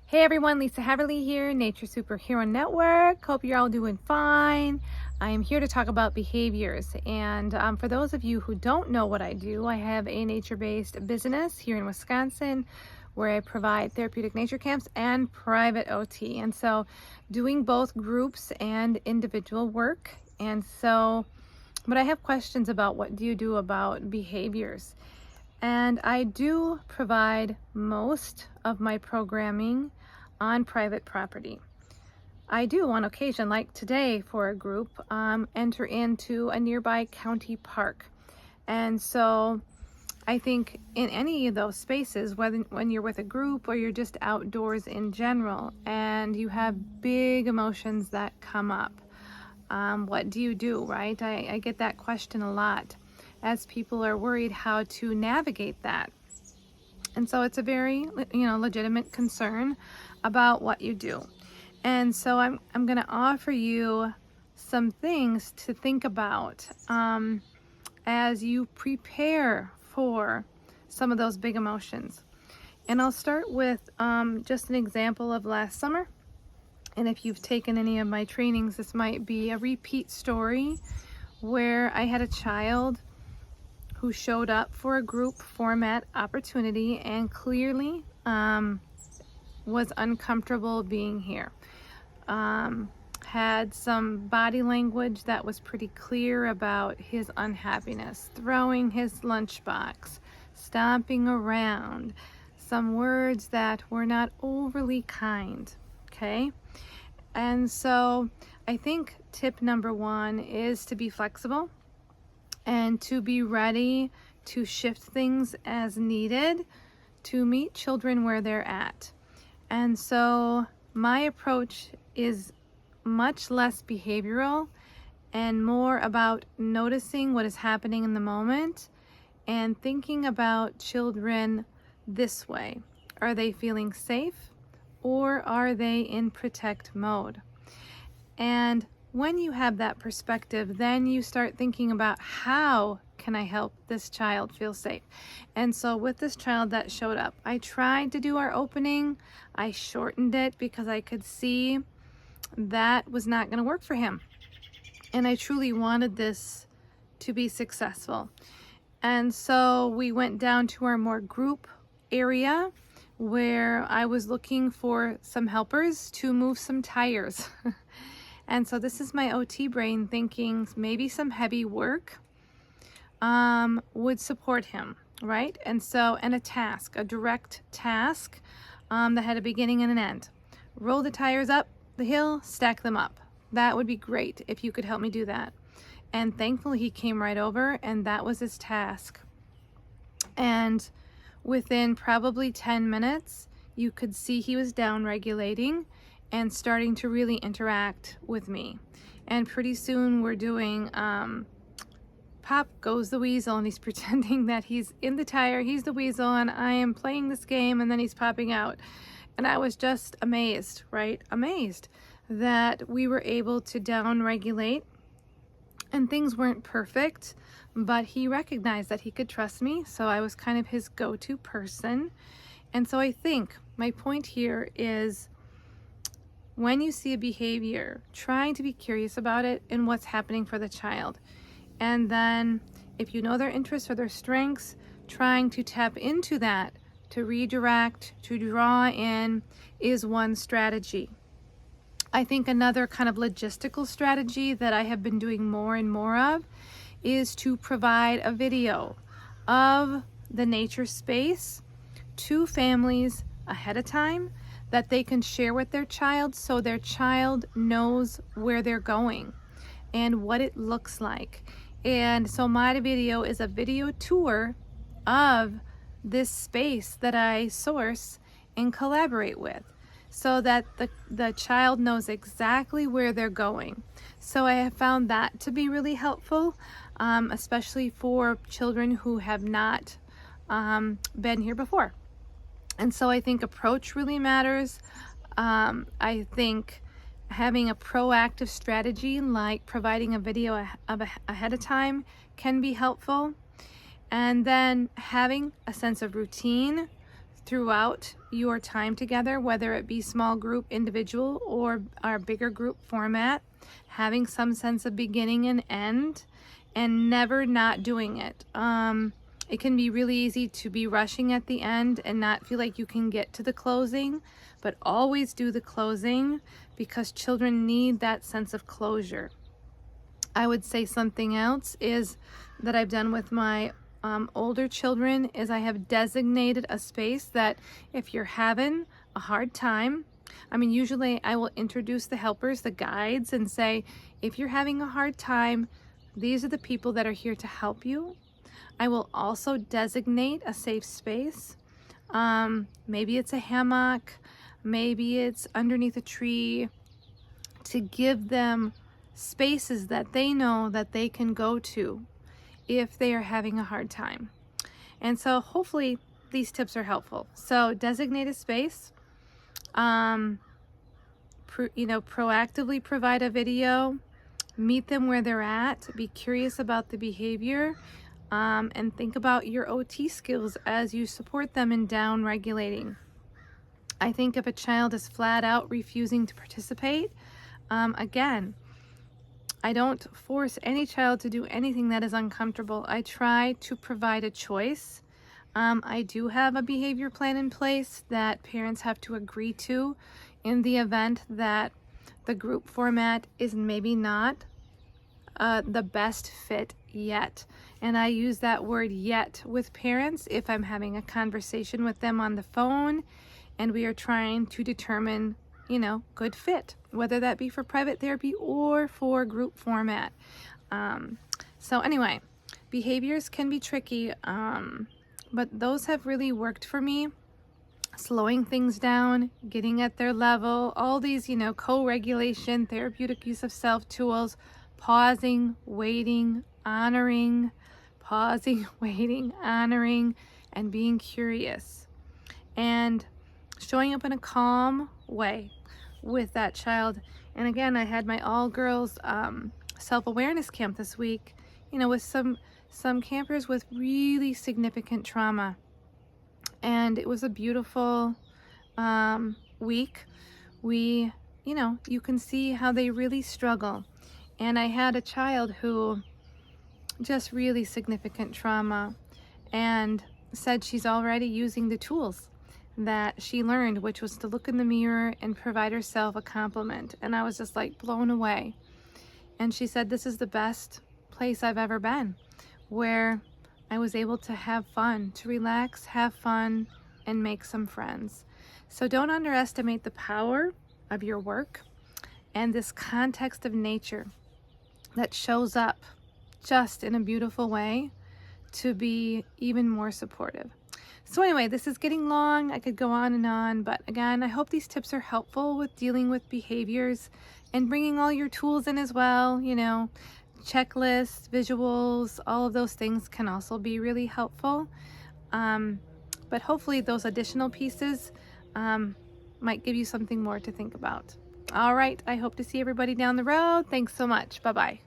Hey everyone, Lisa Haverly here, Nature Superhero Network. Hope you're all doing fine. I am here to talk about behaviors. And for those of you who don't know what I do, I have a nature-based business here in Wisconsin where I provide therapeutic nature camps and private OT. And so doing both groups and individual work. But I have questions about what do you do about behaviors. And I do provide most of my programming on private property. I do on occasion, like today for a group, enter into a nearby county park. And so I think in any of those spaces, whether when you're with a group or you're just outdoors in general, and you have big emotions that come up, what do you do, right? I get that question a lot as people are worried how to navigate that. And so it's a very, legitimate concern about what you do. And so I'm going to offer you some things to think about as you prepare for some of those big emotions. And I'll start with just an example of last summer. And if you've taken any of my trainings, this might be a repeat story where I had a child who showed up for a group format opportunity and clearly was uncomfortable being here. Had some body language that was pretty clear about his unhappiness, throwing his lunchbox, stomping around, some words that were not overly kind, okay? And so I think tip number one is to be flexible and to be ready to shift things as needed to meet children where they're at. And so my approach is much less behavioral and more about noticing what is happening in the moment and thinking about children this way. Are they feeling safe or are they in protect mode? And when you have that perspective, then you start thinking about how can I help this child feel safe? And so with this child that showed up, I tried to do our opening. I shortened it because I could see that was not going to work for him. And I truly wanted this to be successful. And so we went down to our more group area where I was looking for some helpers to move some tires. And so this is my OT brain thinking maybe some heavy work would support him, right? And a task, a direct task that had a beginning and an end. Roll the tires up the hill, stack them up. That would be great if you could help me do that. And thankfully he came right over and that was his task. And within probably 10 minutes, you could see he was down regulating and starting to really interact with me. And pretty soon we're doing Pop Goes the Weasel, and he's pretending that he's in the tire, he's the weasel, and I am playing this game, and then he's popping out. And I was just amazed, right? Amazed that we were able to down regulate, and things weren't perfect, but he recognized that he could trust me, so I was kind of his go-to person. And so I think my point here is, when you see a behavior, trying to be curious about it and what's happening for the child. And then if you know their interests or their strengths, trying to tap into that, to redirect, to draw in is one strategy. I think another kind of logistical strategy that I have been doing more and more of is to provide a video of the nature space to families ahead of time that they can share with their child so their child knows where they're going and what it looks like. And so my video is a video tour of this space that I source and collaborate with so that the child knows exactly where they're going. So I have found that to be really helpful, especially for children who have not been here before. And so I think approach really matters. I think having a proactive strategy like providing a video ahead of time can be helpful. And then having a sense of routine throughout your time together, whether it be small group, individual, or our bigger group format, having some sense of beginning and end, and never not doing it. It can be really easy to be rushing at the end and not feel like you can get to the closing, but always do the closing because children need that sense of closure. I would say something else is that I've done with my older children is I have designated a space that if you're having a hard time, I mean, usually I will introduce the helpers, the guides, and say, if you're having a hard time, these are the people that are here to help you. I will also designate a safe space. Maybe it's a hammock, maybe it's underneath a tree, to give them spaces that they know that they can go to if they are having a hard time. And so hopefully these tips are helpful. So designate a space, proactively provide a video, meet them where they're at, be curious about the behavior, and think about your OT skills as you support them in down regulating. I think if a child is flat out refusing to participate, again, I don't force any child to do anything that is uncomfortable. I try to provide a choice. I do have a behavior plan in place that parents have to agree to in the event that the group format is maybe not the best fit yet. And I use that word yet with parents if I'm having a conversation with them on the phone and we are trying to determine, good fit, whether that be for private therapy or for group format. So anyway, behaviors can be tricky, but those have really worked for me. Slowing things down, getting at their level, all these, co-regulation, therapeutic use of self tools, pausing, waiting, honoring, pausing, waiting, honoring, and being curious. And showing up in a calm way with that child. And again, I had my all girls self-awareness camp this week, with some campers with really significant trauma. And it was a beautiful week. We, you can see how they really struggle. And I had a child who just really significant trauma and said she's already using the tools that she learned, which was to look in the mirror and provide herself a compliment. And I was just like blown away. And she said, this is the best place I've ever been, where I was able to have fun, to relax, have fun, and make some friends. So don't underestimate the power of your work and this context of nature that shows up just in a beautiful way to be even more supportive. So anyway, this is getting long. I could go on, but again, I hope these tips are helpful with dealing with behaviors and bringing all your tools in as well. Checklists, visuals, all of those things can also be really helpful. But hopefully those additional pieces might give you something more to think about. All right, I hope to see everybody down the road. Thanks so much. Bye-bye.